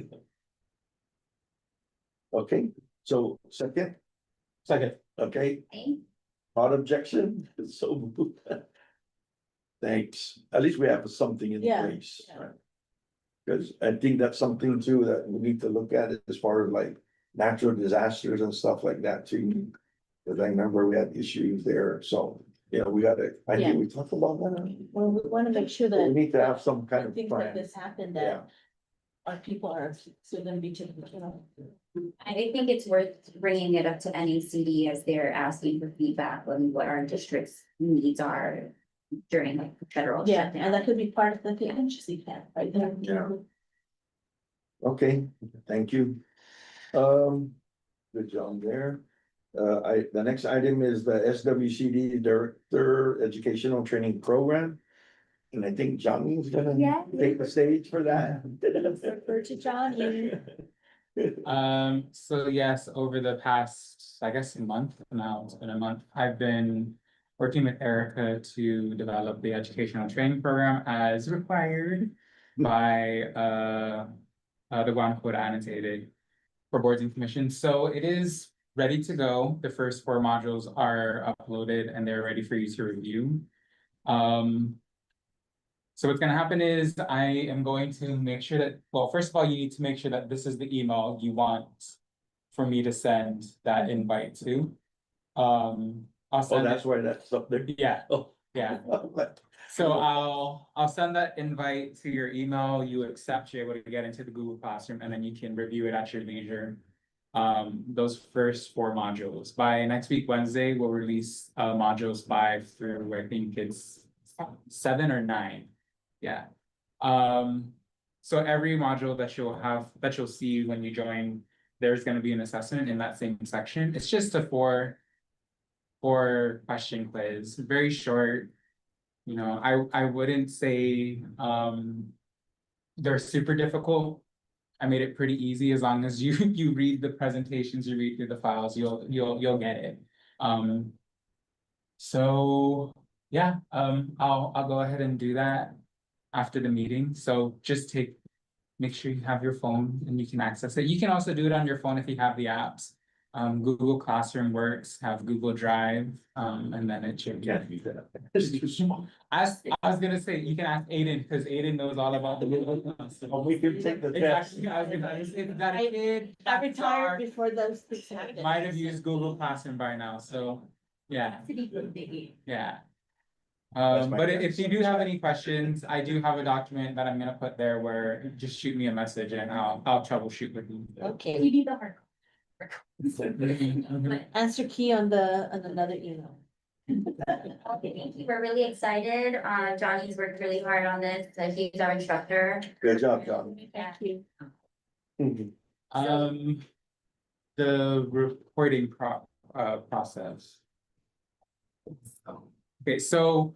Okay, so second, Second, okay, Okay. Not objection, so. Thanks, at least we have something in Yeah, place, yeah. right? Cause I think that's something too that we need to look at as far as like natural disasters and stuff like that too. Cause I remember we had issues there, so, you know, we gotta, I Yeah. think we talked about that. Well, we wanna make sure We that need to have some kind when of things like plan, this happen, yeah. that our people are still gonna be taken care of. I think it's worth bringing it up to NACD as they're asking for feedback on what our district's needs are during like the federal Yeah, shutdown. and that could be part of the contingency plan, right there. Yeah. Okay, thank you. Good job there. The next item is the SWCD Director Educational Training Program. And I think Johnny's gonna Yeah. take the stage for that. Refer to Johnny. So yes, over the past, I guess, month now, it's been a month, I've been working with Erica to develop the educational training program as required by the Guam Code Annotated for boards and commissions. So it is ready to go. The first 4 modules are uploaded and they're ready for you to review. So what's gonna happen is I am going to make sure that, well, first of all, you need to make sure that this is the email you want for me to send that invite to. I'll Oh, send that's it, why that's up there. yeah, Oh. yeah. So I'll send that invite to your email, you accept, you're able to get into the Google Classroom, and then you can review it at your leisure. Those first 4 modules. By next week, Wednesday, we'll release modules 5 through, I think it's 7 or 9. Yeah. So every module that you'll see when you join, there's gonna be an assessment in that same section. It's just a 4 question quiz, very short. You know, I wouldn't say they're super difficult. I made it pretty easy as long as you read the presentations, you read through the files, you'll get it. So yeah, I'll go ahead and do that after the meeting. So just make sure you have your phone and you can access it. You can also do it on your phone if you have the apps. Google Classroom works, have Google Drive, and then it should. Can't do that. It's too small. I was gonna say, you can ask Aiden, because Aiden knows all about the Google. Oh, we can take the test. Exactly, I was gonna say, if that a kid. I that retired smart, before those things happened. might have used Google Classroom by now, so, yeah, yeah. That's my But guess. if you do have any questions, I do have a document that I'm gonna put there where just shoot me a message and I'll troubleshoot with you. Okay, You do the hard. answer key on another email. Okay, thank you. We're really excited. Johnny's worked really hard on this. He's our instructor. Good job, John. Thank you. The reporting process. Okay, so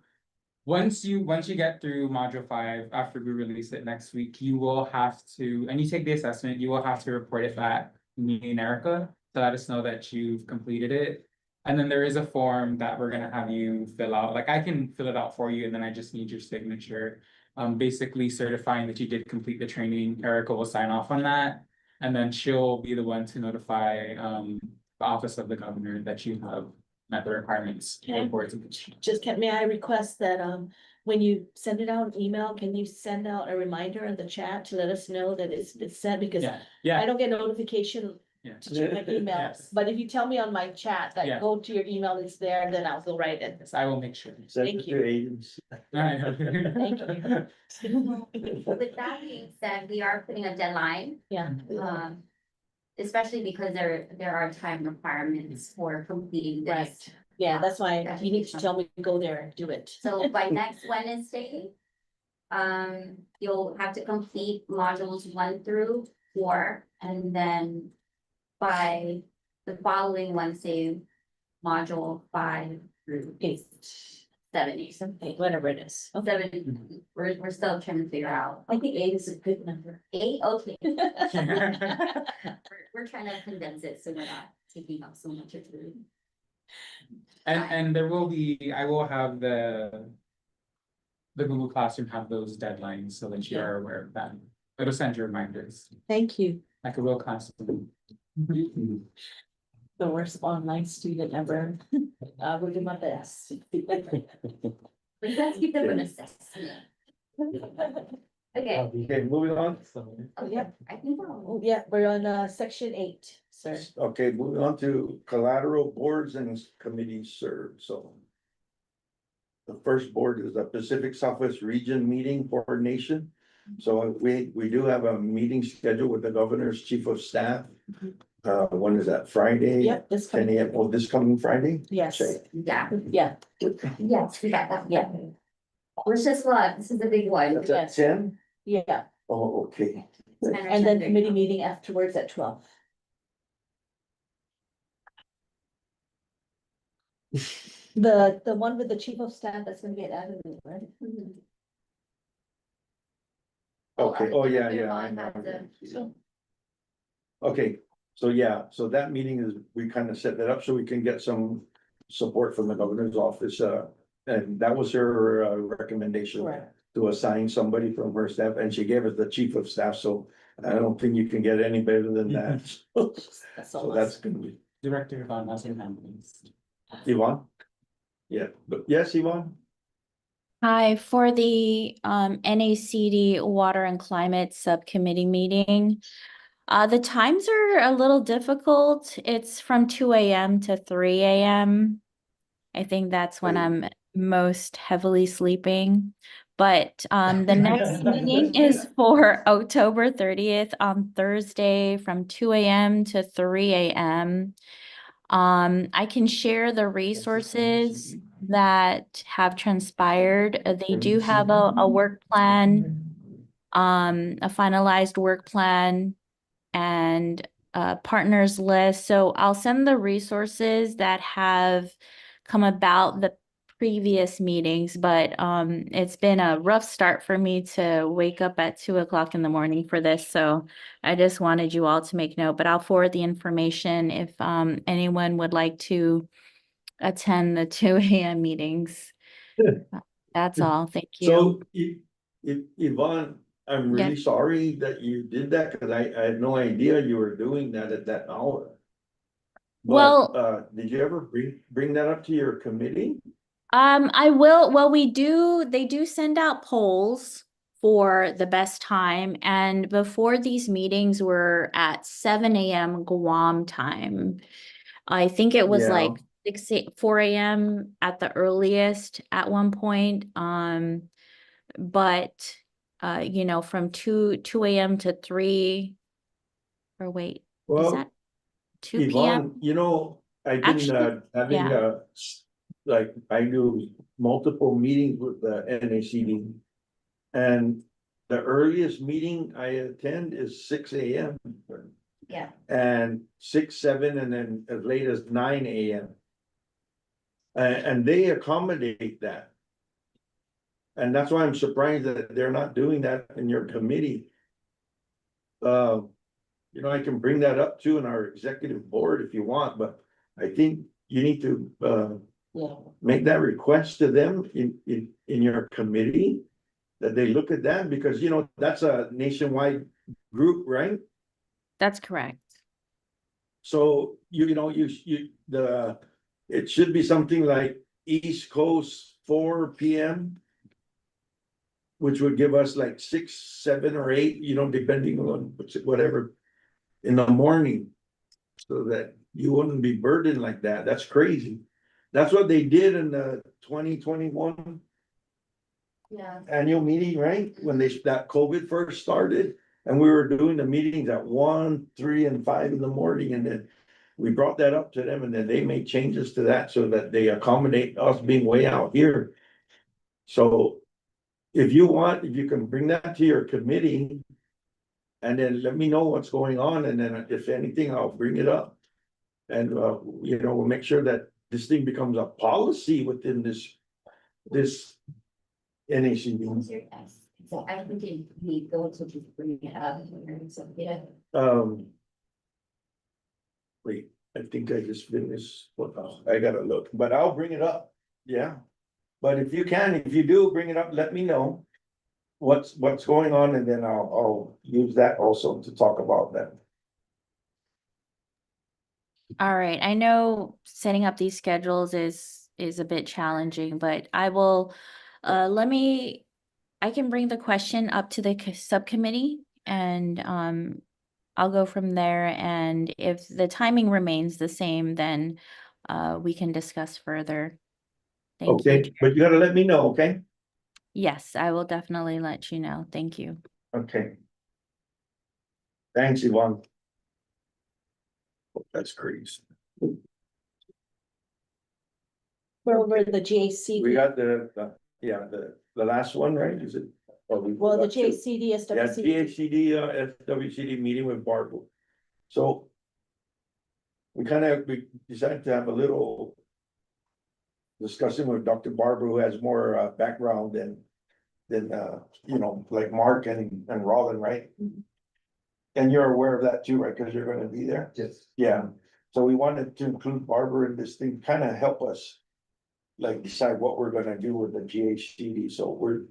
once you get through module 5, after we release it next week, you will have to, and you take the assessment, you will have to report it back to me and Erica to let us know that you've completed it. And then there is a form that we're gonna have you fill out. Like I can fill it out for you, and then I just need your signature. Basically certifying that you did complete the training. Erica will sign off on that. And then she'll be the one to notify the Office of the Governor that you have met the requirements. Okay. May I request that, when you send it out an email, can you send out a reminder in the chat to let us know that it's been sent? Because Yeah, I yeah, don't get notification yeah. to check my email, Yes. but if you tell me on my chat Yeah. that go to your email, it's there, then I'll go right in. Yes, I will make sure. Send Thank it you. to agents. Thank you. With that being said, we are putting a deadline, Yeah. especially because there are time requirements for completing this. Right. Yeah, that's why you need to tell me to go there and do it. So by next Wednesday, you'll have to complete modules 1 through 4, and then by the following Wednesday, module 5 through 7. Something, whatever it is. Okay. 7, we're still trying to figure out. I think 8 is a good number. 8, okay. We're trying to condense it, so we're not taking up so much of the. And there will be, I will have the Google Classroom have those deadlines so that you are aware of them. It'll send you reminders, Thank you. like a real classroom. The worst online student ever. I will do my best. But you guys keep them an assessment. Okay, Okay, moving on. oh, yeah, I think we're all. Oh, yeah, we're on, section 8, sir. Okay, moving on to collateral boards and committees served, so. The first board is the Pacific Southwest Region Meeting Coordination. So we do have a meeting scheduled with the governor's chief of staff. When is that, Friday? Yep, this 10 coming, a.m. Oh, this coming Friday? yes, Okay. Yeah, yeah, yes, we got that. Yeah. Wish us luck, this is a big one. That's at 10? yeah, Oh, okay. and then committee meeting afterwards at 12. The one with the chief of staff that's gonna get added, right? Okay, oh, yeah, Everyone yeah. I had know. the- Okay, so yeah, so that meeting is, we kind of set that up so we can get some support from the governor's office, and that was her recommendation. Correct. To assign somebody from her staff, and she gave us the chief of staff, so I don't think you can get any better than that. That's all. So that's gonna be, Director Yvonne has her hand raised. Yvonne? Yeah, but yes, Yvonne? Hi, for the NACD Water and Climate Subcommittee meeting. The times are a little difficult. It's from 2 a.m. to 3 a.m. I think that's when I'm most heavily sleeping. But the next meeting is for October 30th on Thursday from 2 a.m. to 3 a.m. I can share the resources that have transpired. They do have a work plan, a finalized work plan and a partners list. So I'll send the resources that have come about the previous meetings, but it's been a rough start for me to wake up at 2 o'clock in the morning for this. So I just wanted you all to make note, but I'll forward the information if anyone would like to attend the 2 a.m. meetings. That's all. Thank you. So, Yvonne, I'm really Yeah. sorry that you did that, because I had no idea you were doing that at that hour. But, Well- did you ever bring that up to your committee? I will, well, they do send out polls for the best time, and before these meetings were at 7 a.m. Guam time. I think it was Yeah. like 4 a.m. at the earliest at one point. But you know, from 2 a.m. to 3, or wait, is Well, that 2 p.m.? Yvonne, I've been Actually, having yeah. like, I do multiple meetings with the NACD. And the earliest meeting I attend is 6 a.m. Yeah. And 6, 7, and then as late as 9 a.m. And they accommodate that. And that's why I'm surprised that they're not doing that in your committee. I can bring that up too in our executive board if you want, but I think you need to Yeah. make that request to them in your committee. That they look at that, because that's a nationwide group, right? That's correct. So it should be something like East Coast 4 p.m. Which would give us like 6, 7, or 8, depending on whatever in the morning. So that you wouldn't be burdened like that. That's crazy. That's what they did in the 2021 Yeah. annual meeting, right? When that COVID first started, and we were doing the meetings at 1, 3, and 5 in the morning, and then we brought that up to them, and then they made changes to that so that they accommodate us being way out here. So if you can bring that to your committee, and then let me know what's going on, and then if anything, I'll bring it up. And we'll make sure that this thing becomes a policy within this NACD. What's your guess? So I think we go to just bring it up. So, yeah. Wait, I think I just finished, I gotta look, but I'll bring it up, yeah. But if you do bring it up, let me know what's going on, and then I'll use that also to talk about that. All right, I know setting up these schedules is a bit challenging, but I will, I can bring the question up to the subcommittee and I'll go from there, and if the timing remains the same, then we can discuss further. Thank you. Okay, but you gotta let me know, okay? Yes, I will definitely let you know. Thank you. Okay. Thanks, Yvonne. That's crazy. We're over the GAC. We got yeah, the last one, right? Is it? Well, the GACD, Yeah, SWCD. GHCD, FWCD meeting with Barbara. So. We decided to have a little. Discussion with Dr. Barber, who has more background than you know, like Mark and Robin, right? And you're aware of that too, right? Cause you're gonna be there. Yes. Yeah, so we wanted to include Barbara in this thing, kind of help us. Like decide what we're gonna do with the GHCD, so we're.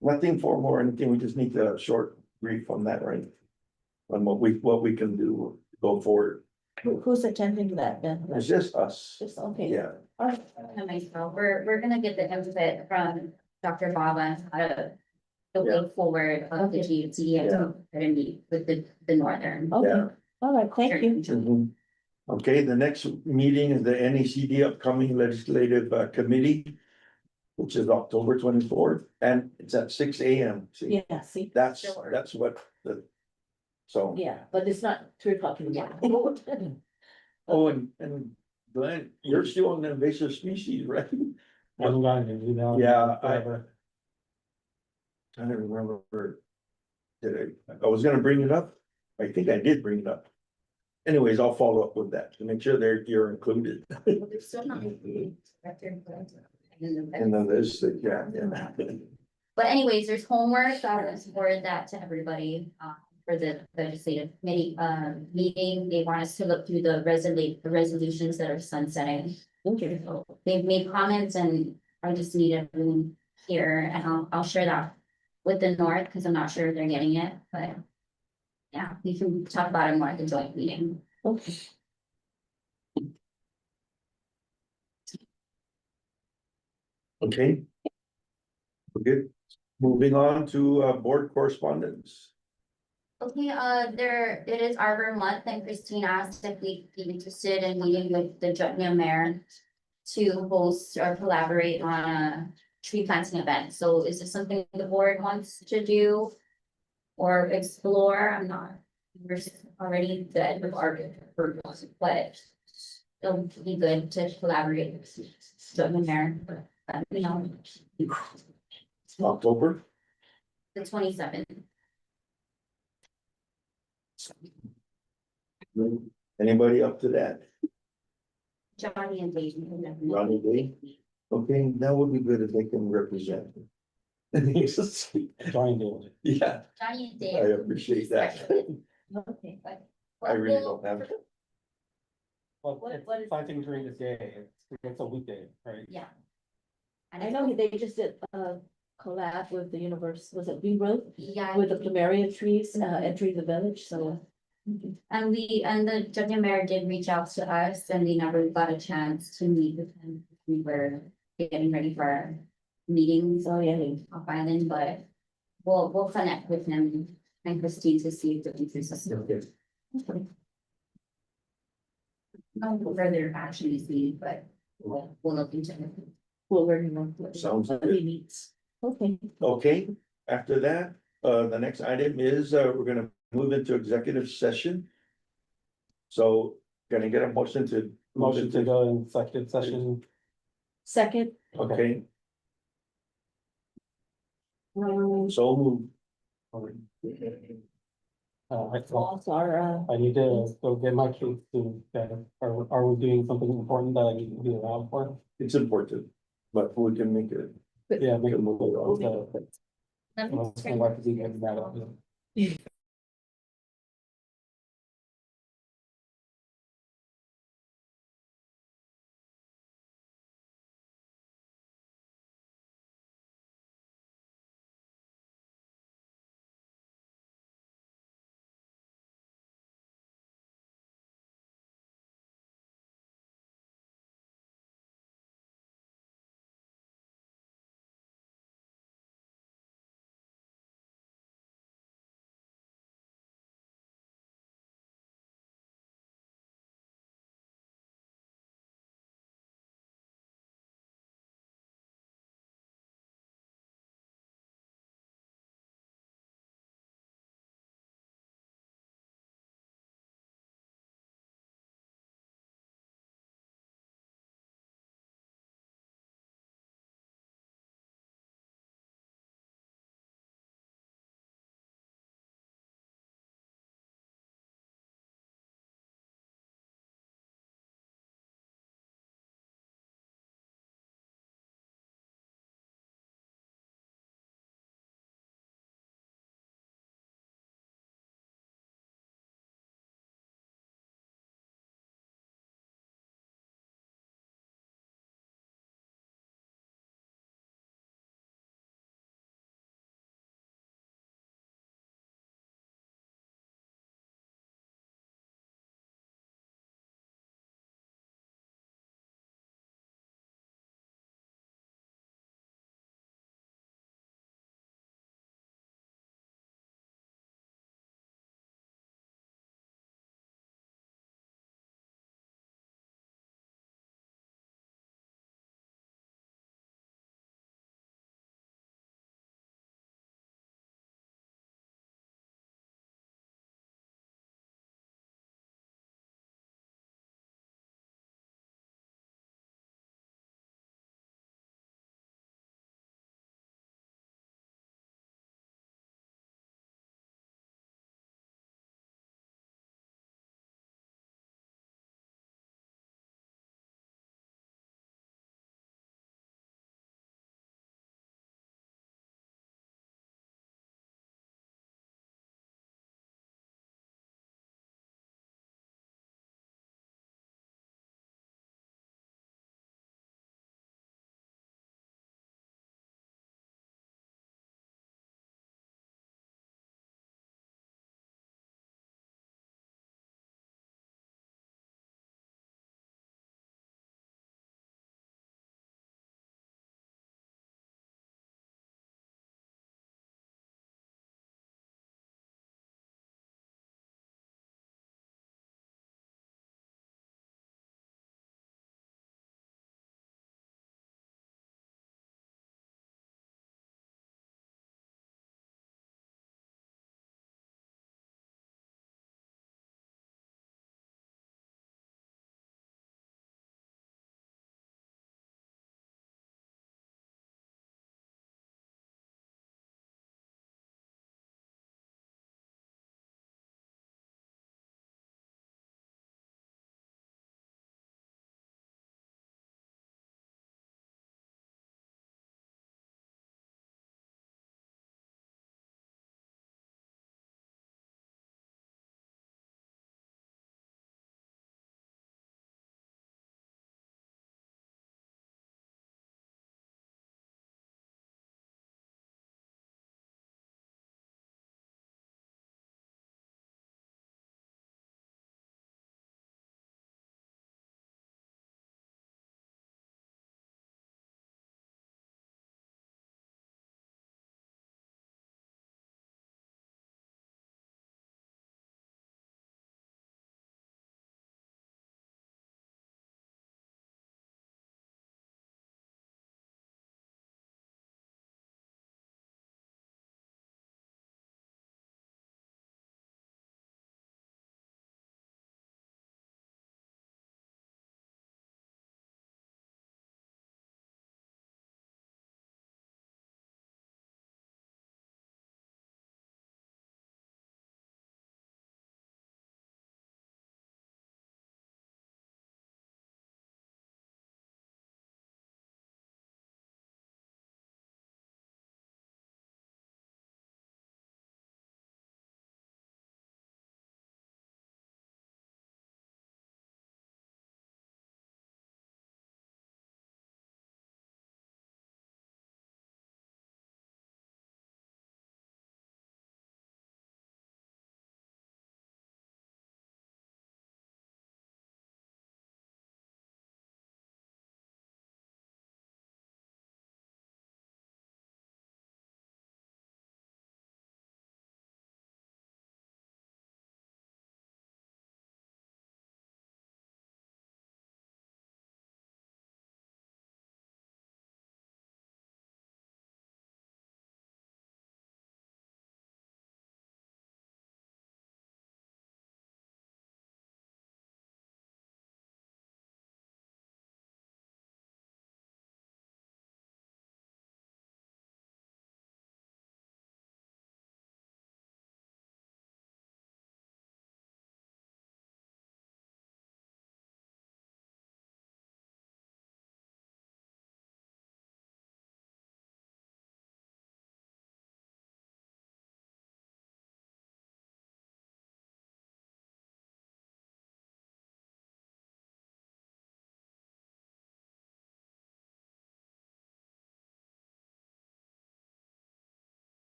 Nothing formal or anything, we just need a short brief on that, right? On what we can do, go forward, Who's attending that then? it's just us, Just, okay. yeah. All right. And myself, we're gonna get the input from Dr. Bob on how to. The way forward of the GFC and to meet with the northern. Okay, Yeah. all right, thank you. Mhm. Okay, the next meeting is the NECD upcoming legislative committee. Which is October 24th, and it's at 6 AM. See, Yeah, see, that's what the. So, yeah, but it's not 3 o'clock in the morning. oh, and Glenn, you're still on the invasive species, right? I haven't gotten it, you know. Yeah, Forever. I don't remember. I was gonna bring it up, I think I did bring it up. Anyways, I'll follow up with that to make sure you're included. They're still not. And then there's, yeah. But anyways, there's homework, I will forward that to everybody, for the legislative committee, meeting. They want us to look through the resolutions that are sunsetting. Okay. So they've made comments and I just need everyone here and I'll share that with the North, because I'm not sure if they're getting it, but. Yeah, we can talk about it more at the joint meeting. Okay. Okay. We're good. Moving on to board correspondence. Okay, it is Arbor Month and Christine asked if we'd be interested in meeting with the Jutnia Mayor. To host or collaborate on a tree planting event, so is this something the board wants to do? Or explore, I'm not, we're already good with Arbor, but. It'll be good to collaborate with Jutnia Mayor, you know, October. the 27th. Anybody up to that? Johnny and Dave. Ronnie Day? Okay, that would be good if they can represent. Trying to. Yeah, Johnny and I Dave. appreciate that. Okay. I really don't have. Well, What it's is- planting during the day, it's a weekday, right? Yeah. I know they just did a collab with the universe, was it Green Grove? Yeah. With the plumeria trees, entering the village, so. And the Jutnia Mayor did reach out to us and we never got a chance to meet with him. We were getting ready for our meetings So, yeah. off island, but we'll connect with him and Christine to see if the interest is still there. No further action is needed, but we'll look into it. We'll learn more. Sounds What good. he needs. Okay. Okay, after that, the next item is, we're gonna move into executive session. So, gonna get a motion to. Motion to go in executive session. Second. Okay. So move. Also, our, I need to go get my kids to bed. Are we doing something important that I need to be around for? It's important, but we can make it. Yeah, make a move. Let me My wife is even mad at me.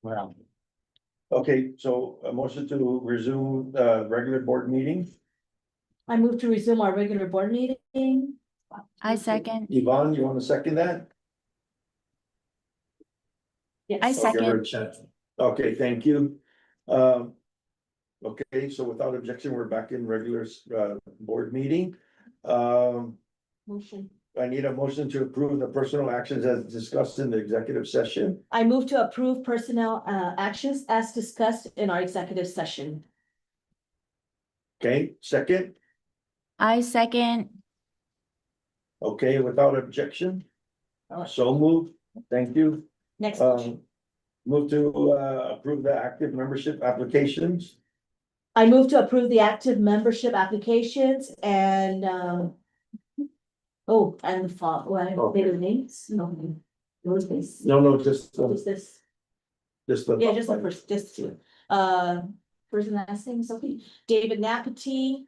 Wow. Okay, so a motion to resume regular board meeting. I move to resume our regular board meeting. I second. Yvonne, you want to second that? Yes. I I'll give her a second. chance. Okay, thank you. Okay, so without objection, we're back in regular board meeting. Motion. I need a motion to approve the personal actions as discussed in the executive session. I move to approve personnel actions as discussed in our executive session. Okay, second, I second. okay, without objection. So moved, thank you. Next motion. Move to approve the active membership applications. I move to approve the active membership applications and oh, and the fall, well, Okay. later names, no. Those names. No, just Just this, the. yeah, just the first, just two. First and last name is okay. David Napati.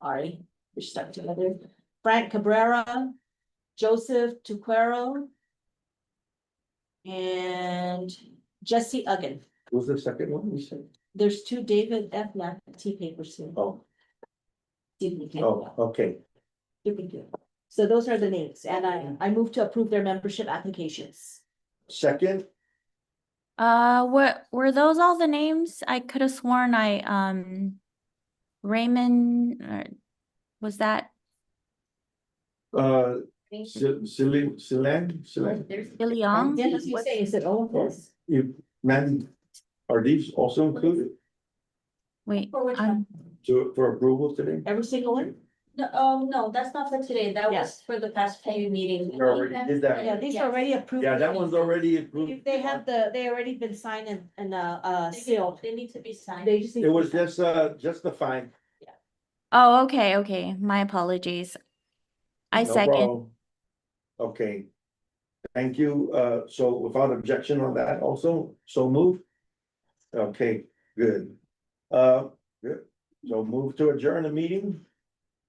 Ari, we're stuck together. Frank Cabrera, Joseph Tuquero. And Jesse Uggan. Who's the second one you said? There's two David F. Napati papers here. Oh, Duplicate. okay, Duplicate. So those are the names, and I move to approve their membership applications. second, What were those all the names? I could have sworn Raymond, was that Silang, Billy Young? Yeah, that's what you say, is it all of this? you, man, are these also included Wait, For which one? for approval today? Every single one? No, that's not for today. That Yes. was for the past few meetings. We already did that. Yeah, these are already approved. Yeah, that one's already approved. They have they already been signed and sealed. They need to be signed. They just. need It to was be signed. just the fine. Oh, okay, my apologies. I No second. problem. Okay. Thank you. So without objection on that also, so move. Okay, good. Good. So move to adjourn the meeting.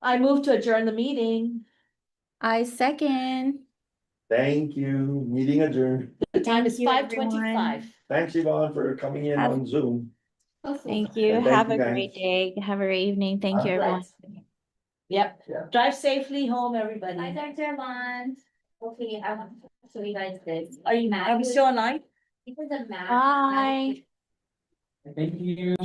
I move to adjourn the meeting. I second. Thank you. Meeting adjourned. The time is Thank you, everyone. 5:25. Thanks, Yvonne, for coming in Have- on Zoom. Thank you. And thank Have you, a great guys. day. Have a great evening. Thank you, everyone. Yep, Yeah. drive safely home, everybody. Hi, Dr. Bond. Okay, I want to show you guys this. Are we still online? This is a map. Bye. Thank you.